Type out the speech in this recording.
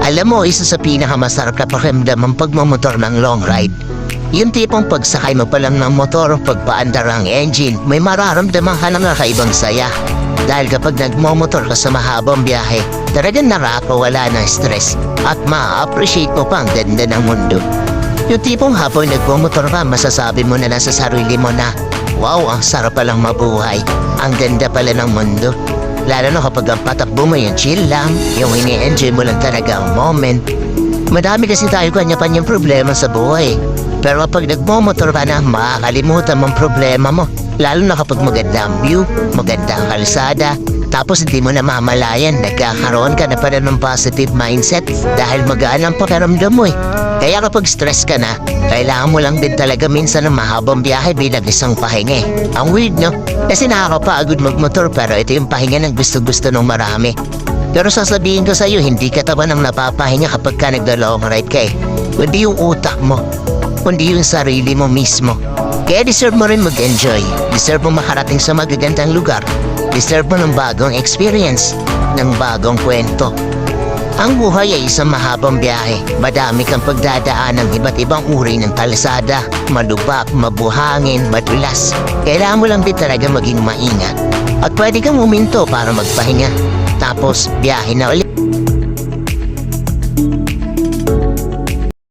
Alam mo, isa sa pinakamasarap na pakiramdam ang pagmamotor ng long ride. Yung tipong pagsakay mo pa lang ng motor, pagpaandar ang engine, may mararamdaman ka ng kakaibang saya. Dahil kapag nagmomotor ka sa mahabang biyahe, talagang nakakawala ng stress at ma-appreciate mo pa ang ganda ng mundo. Yung tipong habang nagmomotor ka, masasabi mo na lang sa sarili mo na, wow, ang sarap palang mabuhay. Ang ganda pala ng mundo. Lalo na kapag ang patakbo mo yung chill lang, yung ini-enjoy mo lang talaga ang moment. Madami kasi tayo kanya-kanyang problema sa buhay. Pero kapag nagmomotor ka na, makakalimutan mong problema mo. Lalo na kapag maganda ang view, maganda ang kalsada, tapos hindi mo na mamalayan, nagkakaroon ka na pala ng positive mindset dahil magaan ang pakiramdam mo eh. Kaya kapag stress ka na, kailangan mo lang din talaga minsan ng mahabang biyahe bilang isang pahinga eh. Ang weird no? Kasi nakakapagod magmotor pero ito yung pahinga ng gusto-gusto ng marami. Pero sasabihin ko sa'yo, hindi ka taba ng napapahinga kapag ka nagda-long ride ka eh. Kundi yung utak mo, kundi yung sarili mo mismo. Kaya deserve mo rin mag-enjoy. Deserve mo makarating sa magagandang lugar. Deserve mo ng bagong experience, ng bagong kwento. Ang buhay ay isang mahabang biyahe. Madami kang pagdadaan ng iba't ibang uri ng kalsada, malubak, mabuhangin, madulas. Kailangan mo lang din talaga maging maingat. At pwede kang huminto para magpahinga. Tapos, biyahe na ulit.